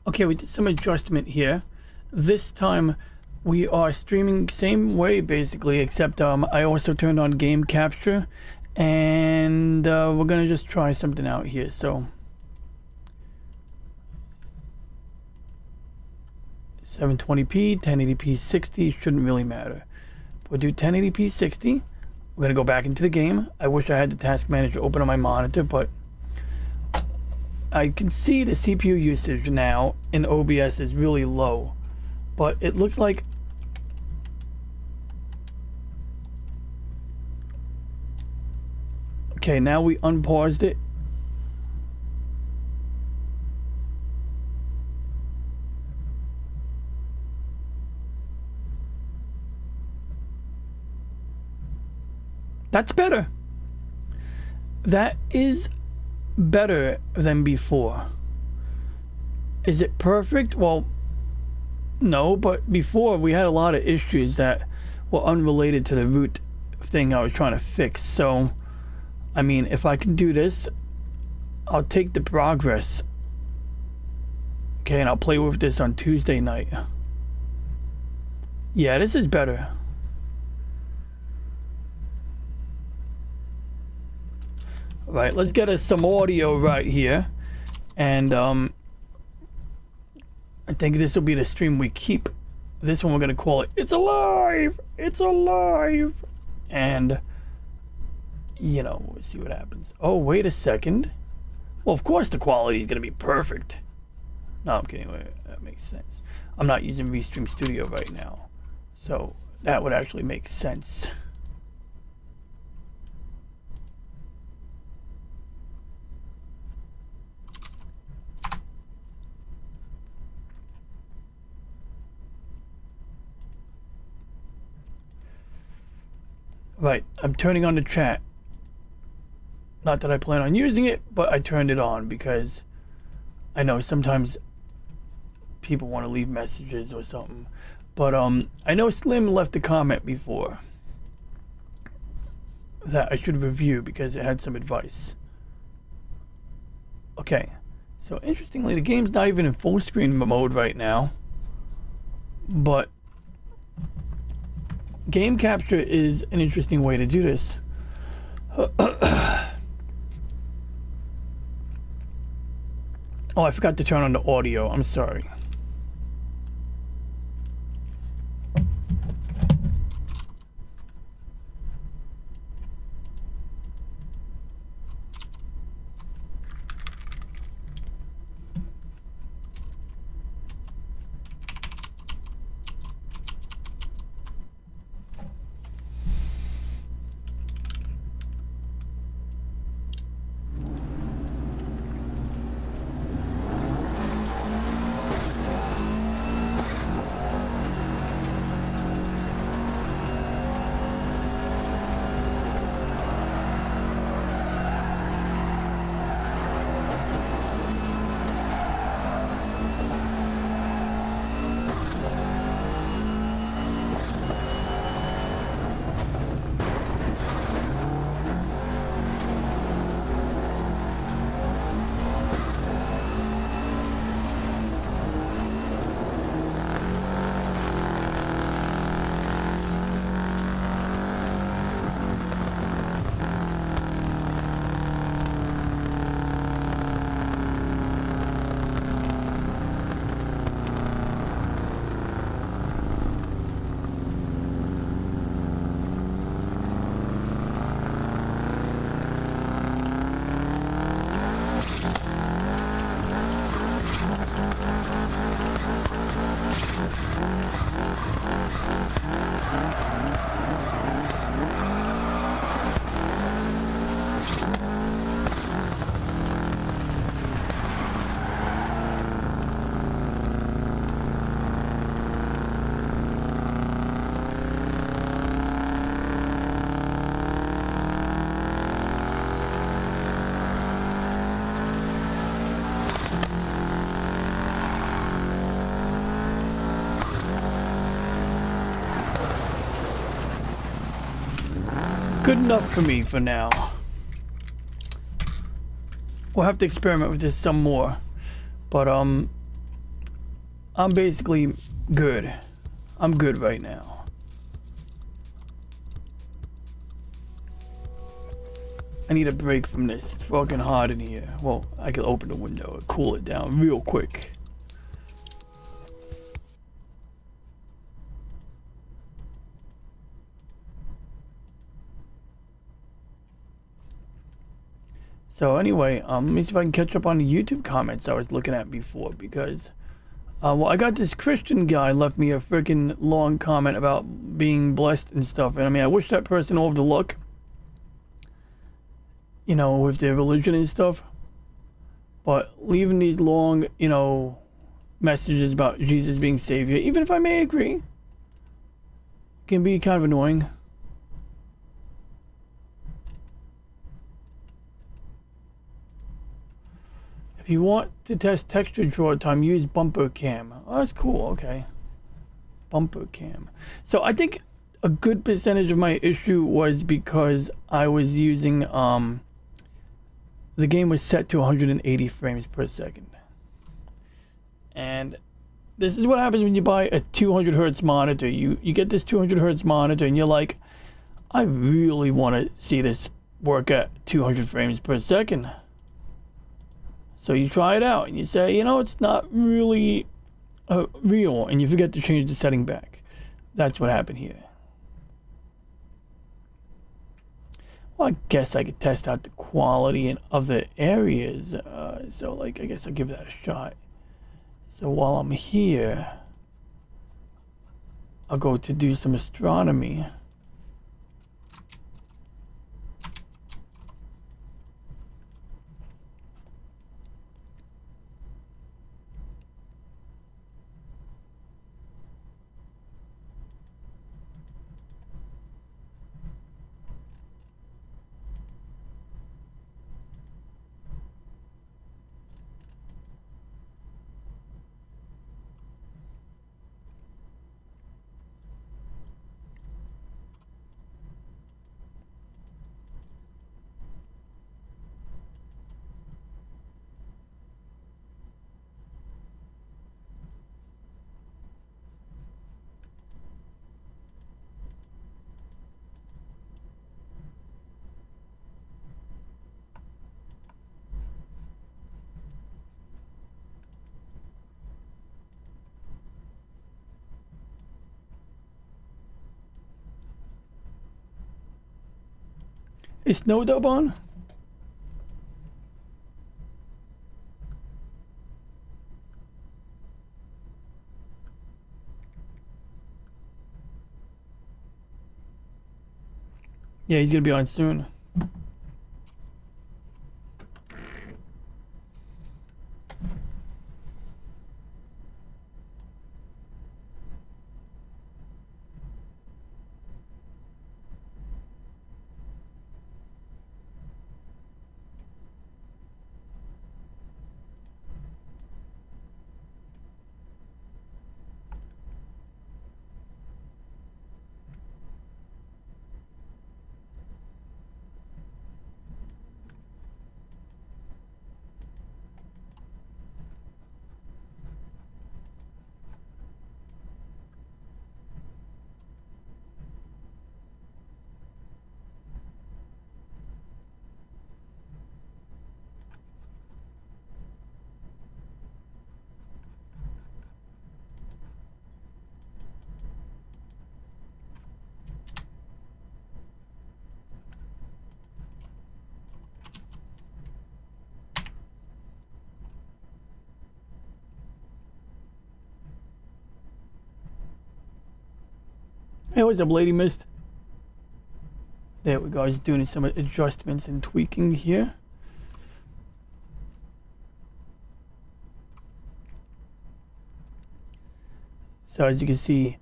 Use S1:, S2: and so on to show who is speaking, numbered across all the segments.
S1: Okay, we did some adjustment here. This time we are streaming same way basically, except I also turned on game capture, and we're gonna just try something out here. So 720p, 1080p 60 shouldn't really matter. We'll do 1080p 60. We're gonna go back into the game. I wish I had the task manager open on my monitor, but I can see the CPU usage now in OBS is really low, but it looks like okay, now we unpaused it. That's better. That is better than before. Is it perfect? Well, no, but before we had a lot of issues that were unrelated to the root thing I was trying to fix. So, I mean, if I can do this, I'll take the progress. Okay, and I'll play with this on Tuesday night. Yeah, this is better. Right, let's get us some audio right here, and I think this will be the stream we keep. This one we're gonna call it "It's Alive, It's Alive," and you know, we'll see what happens. Oh, wait a second. Well, of course the quality is gonna be perfect. No, I'm kidding. Wait, that makes sense. I'm not using Restream Studio right now, so that would actually make sense. Right, I'm turning on the chat. Not that I plan on using it, but I turned it on because I know sometimes people want to leave messages or something. But I know Slim left a comment before that I should review because it had some advice. Okay, so interestingly, the game's not even in full screen mode right now, but game capture is an interesting way to do this. Oh, I forgot to turn on the audio. I'm sorry. Good enough for me for now. We'll have to experiment with this some more, but I'm basically good. I'm good right now. I need a break from this. It's fucking hot in here. Well, I could open the window and cool it down real quick. So anyway, let me see if I can catch up on the YouTube comments I was looking at before, because well, I got this Christian guy left me a freaking long comment about being blessed and stuff, and I mean, I wish that person all the luck, you know, with their religion and stuff, but leaving these long, you know, messages about Jesus being Savior, even if I may agree, can be kind of annoying. If you want to test texture draw time, use bumper cam. Oh, that's cool. Okay. Bumper cam. So I think a good percentage of my issue was because I was using, the game was set to 180 frames per second. And this is what happens when you buy a 200 hertz monitor. You get this 200 hertz monitor and you're like, I really want to see this work at 200 frames per second. So you try it out and you say, you know, it's not really real, and you forget to change the setting back. That's what happened here. Well, I guess I could test out the quality in other areas. So like, I guess I'll give that a shot. So while I'm here, I'll go to do some astronomy. Is Snow Dub on? Yeah, he's gonna be on soon. Hey, what's up, Lady Mist? There we go. I was doing some adjustments and tweaking here. So as you can see,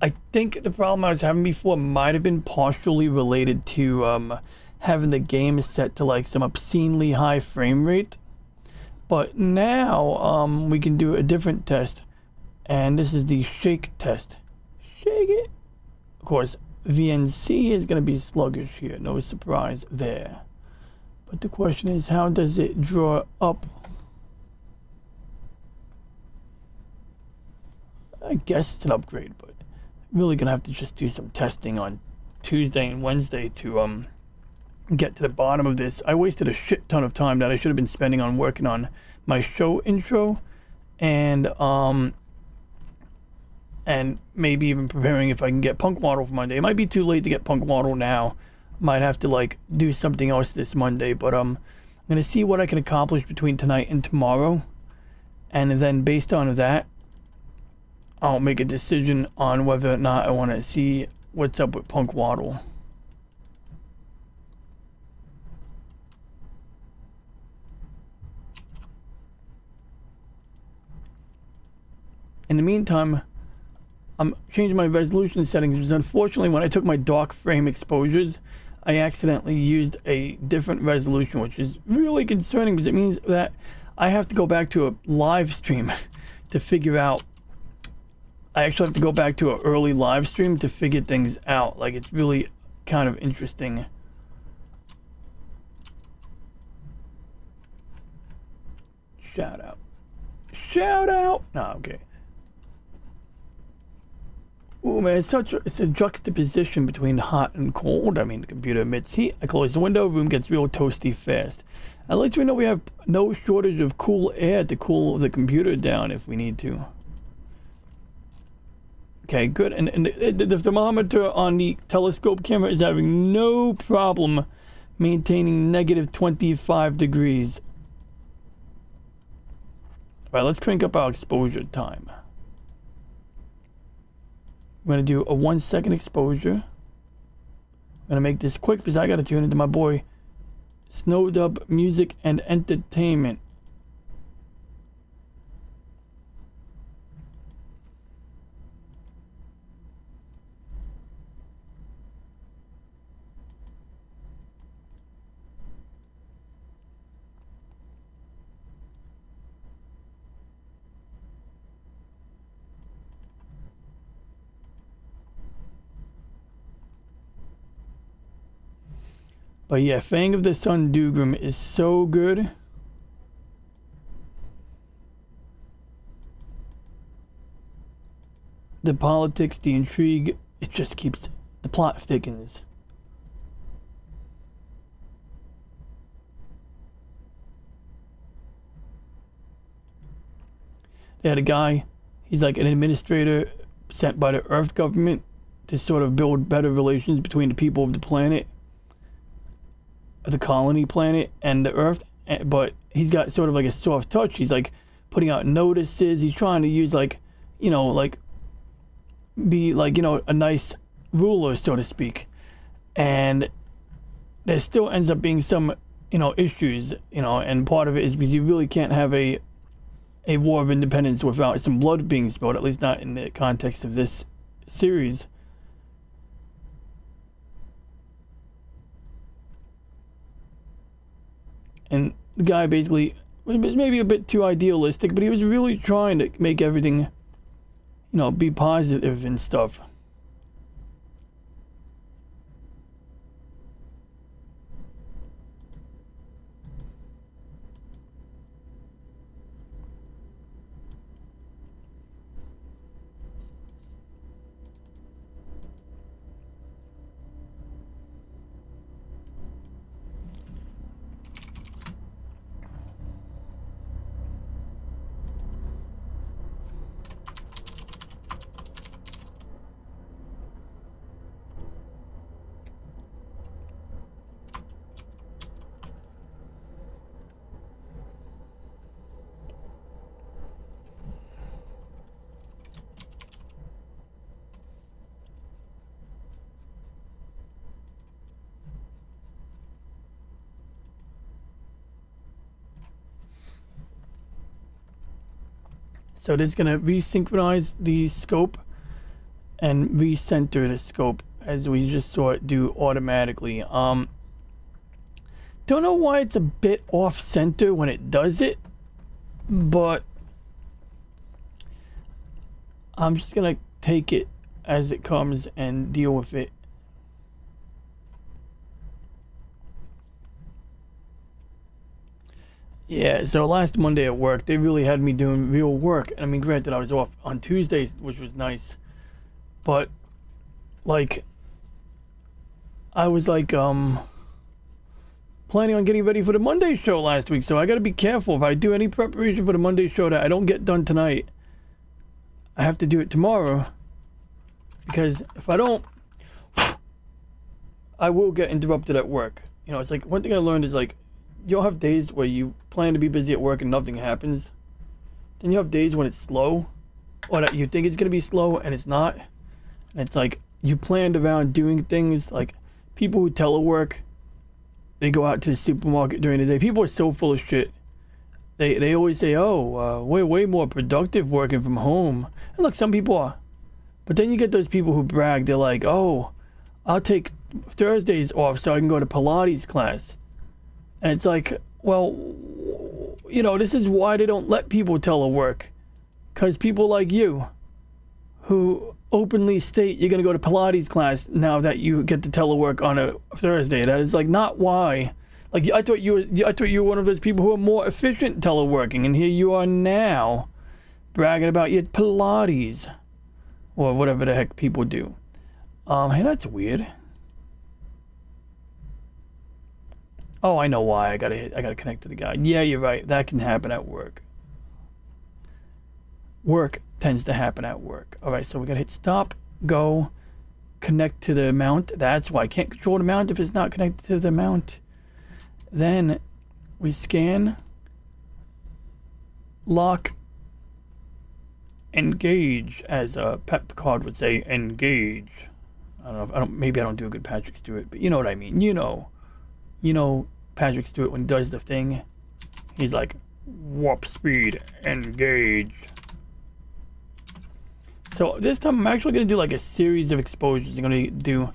S1: I think the problem I was having before might have been partially related to having the game set to like some obscenely high frame rate. But now we can do a different test, and this is the shake test. Shake it. Of course, VNC is going to be sluggish here, no surprise there. But the question is, how does it draw up? I guess it's an upgrade, but I'm really gonna have to just do some testing on Tuesday and Wednesday to get to the bottom of this. I wasted a shit ton of time that I should have been spending on working on my show intro and maybe even preparing if I can get Punk Waddle for Monday. It might be too late to get Punk Waddle now. Might have to like do something else this Monday, but I'm gonna see what I can accomplish between tonight and tomorrow, and then based on that I'll make a decision on whether or not I want to see what's up with Punk Waddle. In the meantime, I'm changing my resolution settings because unfortunately when I took my dark frame exposures, I accidentally used a different resolution, which is really concerning because it means that I have to go back to a live stream to figure out. I actually have to go back to an early live stream to figure things out. Like, it's really kind of interesting. Shout out. Shout out! No, okay. Ooh, man, it's a juxtaposition between hot and cold. I mean, the computer emits heat. I close the window, room gets real toasty fast. I'd like to know we have no shortage of cool air to cool the computer down if we need to. Okay, good. And the thermometer on the telescope camera is having no problem maintaining negative 25 degrees. All right, let's crank up our exposure time. I'm going to do a 1 second exposure. I'm going to make this quick because I got to tune into my boy Snowdub Music and Entertainment. But yeah, Fang of the Sun Dugrum is so good. The politics, the intrigue, it just keeps, the plot thickens. They had a guy, he's like an administrator sent by the Earth government to sort of build better relations between the people of the planet, the colony planet and the Earth, but he's got sort of like a soft touch. He's like putting out notices. He's trying to use like, you know, like be like, you know, a nice ruler, so to speak. And there still ends up being some, you know, issues, you know, and part of it is because you really can't have a war of independence without some blood being spilled, at least not in the context of this series. And the guy basically was maybe a bit too idealistic, but he was really trying to make everything, you know, be positive and stuff. So this is going to resynchronize the scope and recenter the scope as we just saw it do automatically. Don't know why it's a bit off center when it does it, but I'm just going to take it as it comes and deal with it. Yeah, so last Monday at work, they really had me doing real work. I mean, granted, I was off on Tuesdays, which was nice. But, like, I was like, planning on getting ready for the Monday show last week, so I gotta be careful. If I do any preparation for the Monday show that I don't get done tonight, I have to do it tomorrow. Because if I don't, I will get interrupted at work. You know, it's like, one thing I learned is like, you'll have days where you plan to be busy at work and nothing happens. Then you have days when it's slow, or that you think it's gonna be slow and it's not. And it's like, you planned around doing things, like people who telework, they go out to the supermarket during the day. People are so full of shit. They always say, oh, we're way more productive working from home. And look, some people are. But then you get those people who brag. They're like, oh, I'll take Thursdays off so I can go to Pilates class. And it's like, well, you know, this is why they don't let people telework. Because people like you, who openly state you're going to go to Pilates class now that you get to telework on a Thursday. That is like not why. Like I thought you were one of those people who are more efficient teleworking, and here you are now bragging about your Pilates or whatever the heck people do. Hey, that's weird. Oh, I know why. I gotta connect to the guy. Yeah, you're right. That can happen at work. Work tends to happen at work. All right, so we gotta hit stop, go, connect to the mount. That's why I can't control the mount if it's not connected to the mount. Then we scan, lock, engage, as Pep Picard would say, engage. I don't know. Maybe I don't do a good Patrick Stewart, but you know what I mean. You know Patrick Stewart when he does the thing. He's like, warp speed, engage. So this time I'm actually going to do like a series of exposures. I'm going to do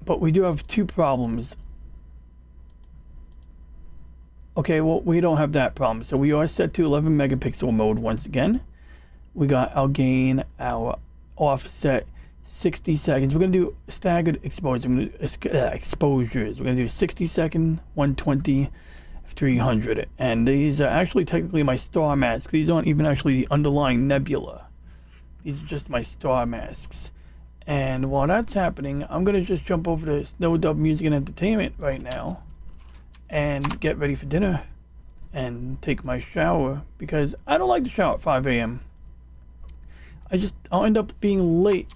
S1: but we do have two problems. Okay, well, we don't have that problem. So we are set to 11 megapixel mode once again. We got our gain, our offset, 60 seconds. We're going to do staggered exposures. We're going to do 60 second, 120, 300. And these are actually technically my star masks. These aren't even actually the underlying nebula. These are just my star masks. And while that's happening, I'm going to just jump over to Snow Dub Music and Entertainment right now and get ready for dinner and take my shower, because I don't like to shower at 5 a.m. I'll end up being late.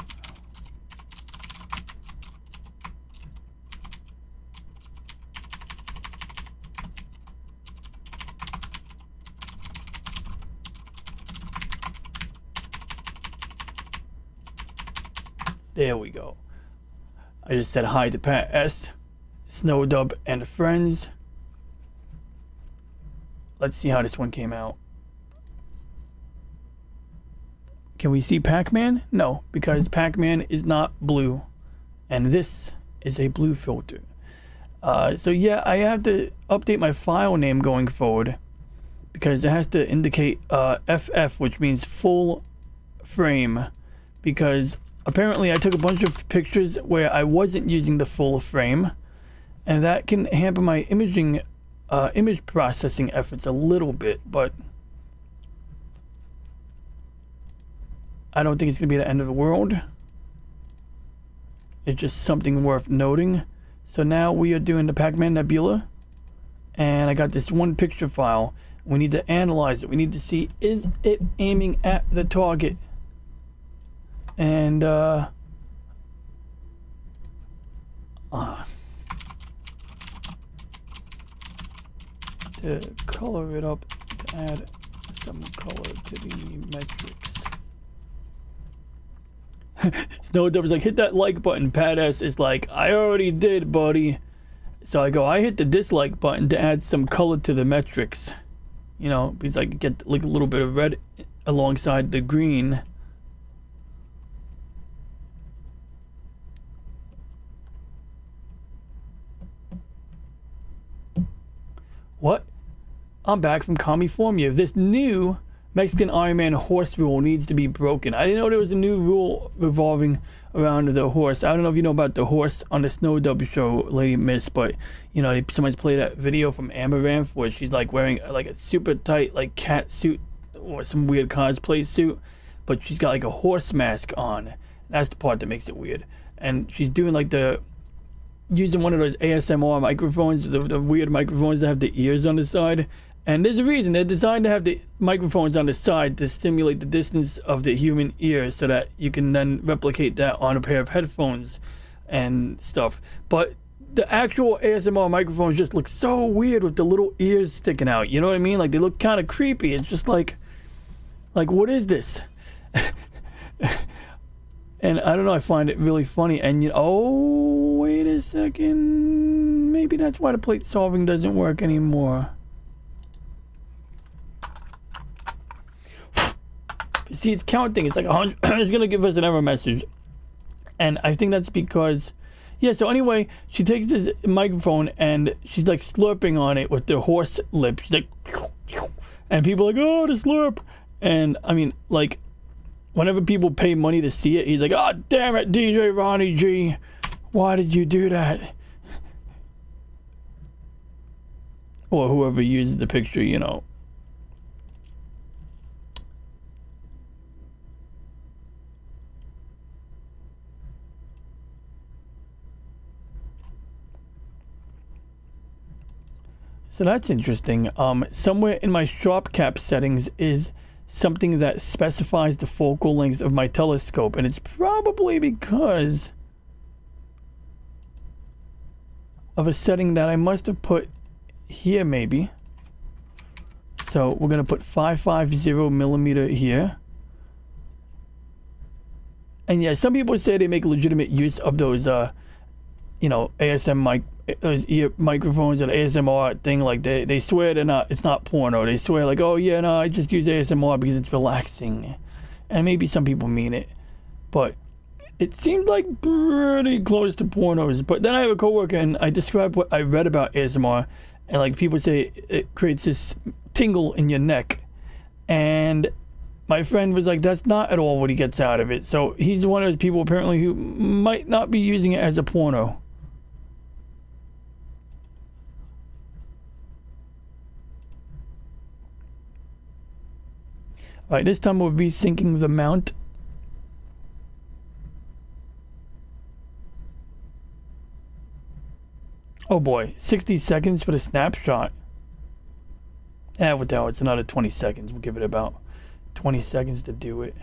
S1: There we go. I just said hi to Pat S, Snow Dub, and friends. Let's see how this one came out. Can we see Pac-Man? No, because Pac-Man is not blue. And this is a blue filter. So yeah, I have to update my file name going forward, because it has to indicate FF, which means full frame. Because apparently I took a bunch of pictures where I wasn't using the full frame, and that can hamper my image processing efforts a little bit, but I don't think it's gonna be the end of the world. It's just something worth noting. So now we are doing the Pac-Man Nebula, and I got this one picture file. We need to analyze it. We need to see, is it aiming at the target? And to color it up, to add some color to the metrics. Snow Dub's like, hit that like button. Pat S is like, I already did, buddy. So I go, I hit the dislike button to add some color to the metrics. You know, because I get like a little bit of red alongside the green. What? I'm back from California. This new Mexican Iron Man horse rule needs to be broken. I didn't know there was a new rule revolving around the horse. I don't know if you know about the horse on the Snow Dub show, Lady Miss, but you know, somebody's played that video from Amaranth where she's like wearing like a super tight like cat suit or some weird cosplay suit, but she's got like a horse mask on. That's the part that makes it weird. And she's doing like using one of those ASMR microphones, the weird microphones that have the ears on the side. And there's a reason they're designed to have the microphones on the side to stimulate the distance of the human ear so that you can then replicate that on a pair of headphones and stuff. But the actual ASMR microphones just look so weird with the little ears sticking out. You know what I mean? Like they look kind of creepy. It's just like what is this? And I don't know, I find it really funny. And you know, oh, wait a second. Maybe that's why the plate solving doesn't work anymore. See, it's counting. It's like 100. It's gonna give us an error message, and I think that's because, yeah. So anyway, she takes this microphone and she's like slurping on it with the horse lips. She's like, and people are like, oh, the slurp. And I mean, like, whenever people pay money to see it, he's like, oh, damn it, DJ Ronnie G, why did you do that? Or whoever uses the picture, you know. So that's interesting. Somewhere in my sharp cap settings is something that specifies the focal length of my telescope, and it's probably because of a setting that I must have put here, maybe. So we're gonna put 550 millimeter here. And yeah, some people say they make legitimate use of those, you know, those ear microphones or the ASMR thing. Like they swear it's not porno. They swear like, oh yeah, no, I just use ASMR because it's relaxing. And maybe some people mean it, but it seems like pretty close to pornos. But then I have a coworker and I describe what I read about ASMR, and like people say it creates this tingle in your neck, and my friend was like, that's not at all what he gets out of it. So he's one of those people apparently who might not be using it as a porno. Alright, this time we'll be syncing the mount. Oh boy, 60 seconds for the snapshot. What the hell, it's another 20 seconds. We'll give it about 20 seconds to do it.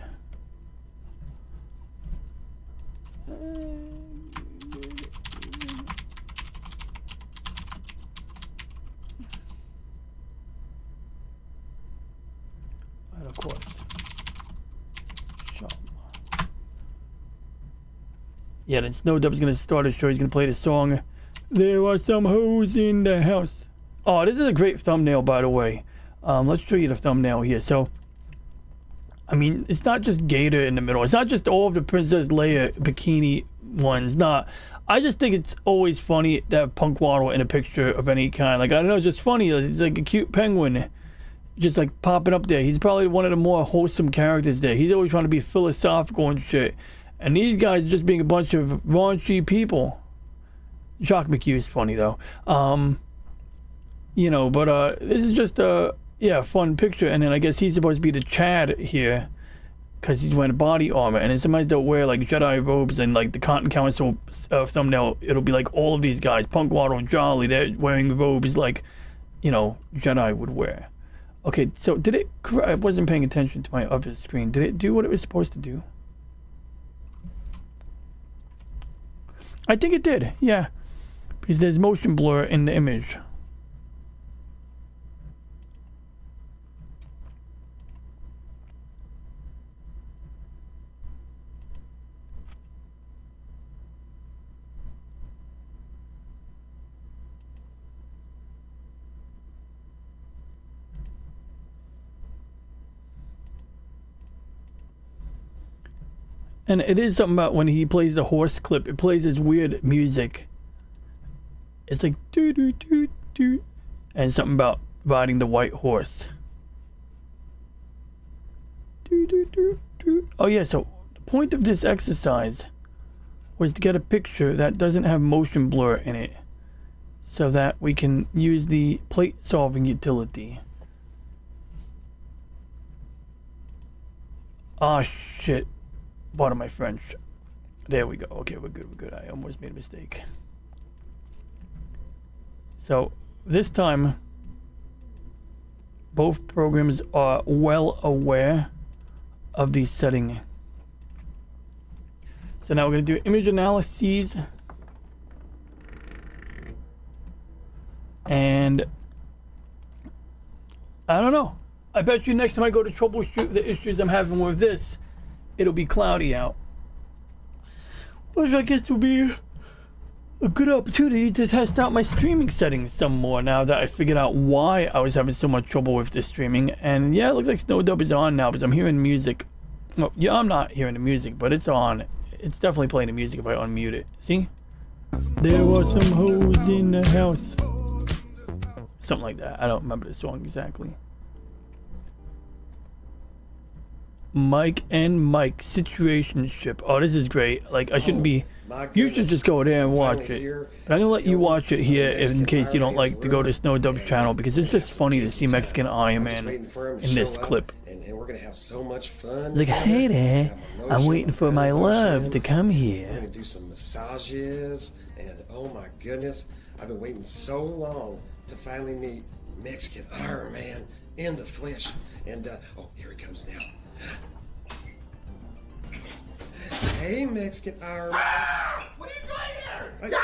S1: Of course. Yeah, then Snow Dub's gonna start a show. He's gonna play the song "There Are Some Hoes in the House." Oh, this is a great thumbnail, by the way. Let's show you the thumbnail here. So, I mean, it's not just Gator in the middle. It's not just all of the Princess Leia bikini ones. Nah, I just think it's always funny to have Punk Waddle in a picture of any kind. Like, I don't know, it's just funny. It's like a cute penguin just like popping up there. He's probably one of the more wholesome characters there. He's always trying to be philosophical and shit. And these guys just being a bunch of raunchy people. Jacques McHugh is funny though. You know, but this is just a fun picture. And then I guess he's supposed to be the Chad here, because he's wearing body armor. And then sometimes they'll wear like Jedi robes, and like the Cotton Council thumbnail, it'll be like all of these guys, Punk Waddle, Jolly, they're wearing robes like, you know, Jedi would wear. Okay, so did it, I wasn't paying attention to my other screen. Did it do what it was supposed to do? I think it did, yeah. Because there's motion blur in the image. And it is something about when he plays the horse clip, it plays this weird music. It's like doo doo doo doo, and something about riding the white horse. Oh yeah, so the point of this exercise was to get a picture that doesn't have motion blur in it, so that we can use the plate solving utility. Ah, shit. Pardon my French. There we go. Okay, we're good. I almost made a mistake. So this time both programs are well aware of the setting. So now we're going to do image analyses, and I don't know. I bet you next time I go to troubleshoot the issues I'm having with this, it'll be cloudy out. Which I guess will be a good opportunity to test out my streaming settings some more now that I figured out why I was having so much trouble with this streaming. And yeah, it looks like Snow Dub is on now because I'm hearing music. Well, yeah, I'm not hearing the music, but it's on. It's definitely playing the music if I unmute it. See? There were some hoes in the house. Something like that. I don't remember the song exactly. Mike and Mike situationship. Oh, this is great. Like, I shouldn't be... You should just go there and watch it. But I'm gonna let you watch it here in case you don't like to go to Snow Dub's channel, because it's just funny to see Mexican Iron Man in this clip.
S2: And we're gonna have so much fun.
S1: Like, hey there, I'm waiting for my love to come here.
S2: We're gonna do some massages, and oh my goodness, I've been waiting so long to finally meet Mexican Iron Man in the flesh. And oh, here he comes now. Hey, Mexican Iron Man.
S3: What are you doing here?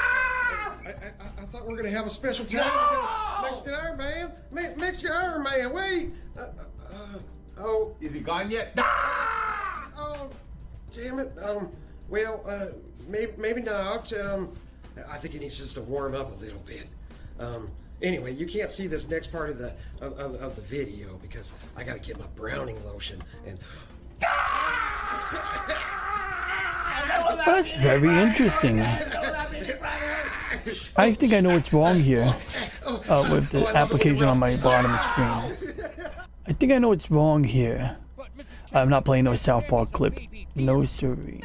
S2: I thought we were gonna have a special time. Mexican Iron Man. Mexican Iron Man. Wait. Oh.
S3: Is he gone yet?
S2: Oh, damn it. Well, maybe not. I think he needs just to warm up a little bit. Anyway, you can't see this next part of the video because I gotta get my browning lotion and.
S1: That's very interesting. I think I know what's wrong here with the application on my bottom screen. I think I know what's wrong here. I'm not playing no South Park clip. No siree.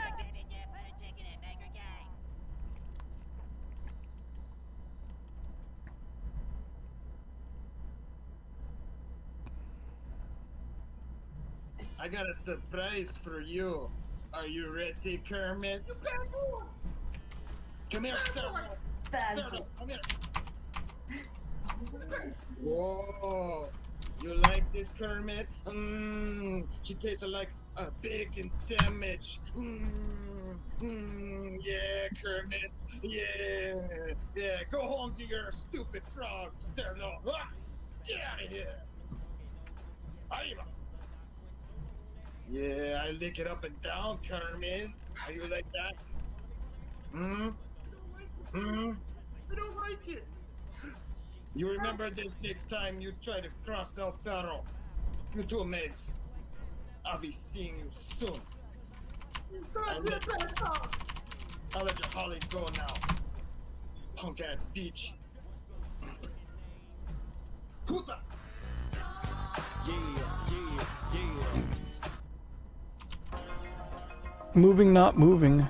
S4: I got a surprise for you. Are you ready, Kermit? Come here, Sarah. Come here. Whoa. You like this, Kermit? She tastes like a bacon sandwich. Yeah, Kermit. Yeah. Go home to your stupid frog, Sarah. Get out of here. Arriba. Yeah, I lick it up and down, Kermit. Are you like that?
S3: I don't like it.
S4: You remember this next time you try to cross El Perro. You two mates. I'll be seeing you soon. I'll let your Holly go now. Punk ass bitch. Puta! Yeah.
S1: Moving, not moving.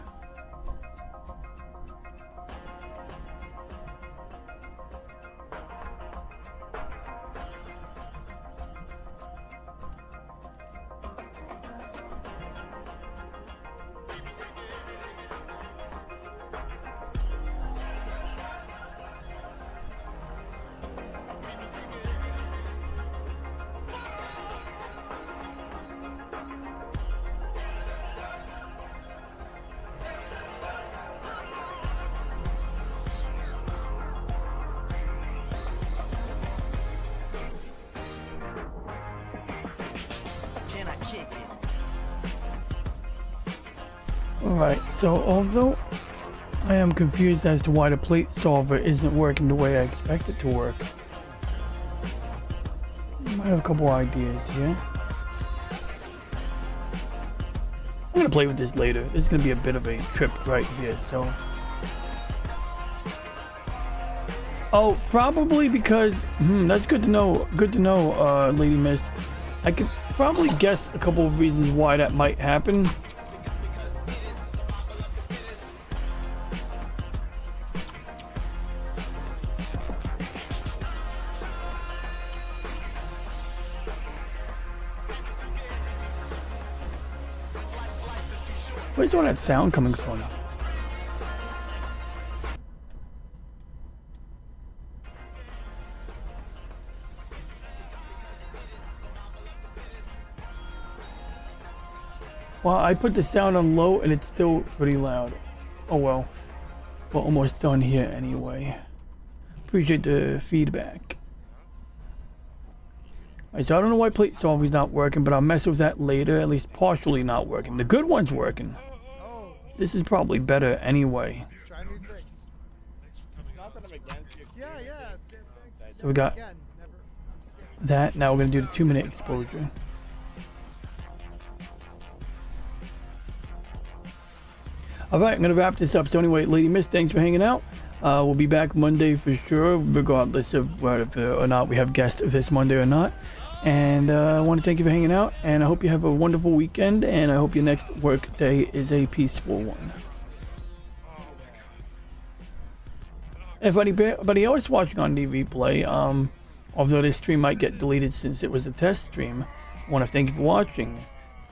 S1: Alright, so although I am confused as to why the plate solver isn't working the way I expect it to work, I have a couple ideas here. I'm gonna play with this later. This is gonna be a bit of a trip right here, so. Oh, probably because, that's good to know, Lady Mist. probably guess a couple of reasons why that might happen. Where's all that sound coming from? Well, I put the sound on low and it's still pretty loud. Oh well. We're almost done here anyway. Appreciate the feedback. Alright, so I don't know why plate solving's not working, but I'll mess with that later. At least partially not working. The good one's working. This is probably better anyway.
S5: Try new tricks. It's not that I'm against you. Yeah, yeah.
S1: So we got
S5: Again, never. I'm scared.
S1: that. Now we're gonna do the 2-minute exposure. Alright, I'm gonna wrap this up. So anyway, Lady Miss, thanks for hanging out. We'll be back Monday for sure, regardless of whether or not we have guests this Monday or not. And I want to thank you for hanging out, and I hope you have a wonderful weekend, and I hope your next work day is a peaceful one. If anybody else watching on DV Play, although this stream might get deleted since it was a test stream, I want to thank you for watching.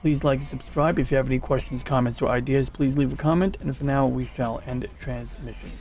S1: Please like and subscribe. If you have any questions, comments, or ideas, please leave a comment, and for now, we shall end transmission.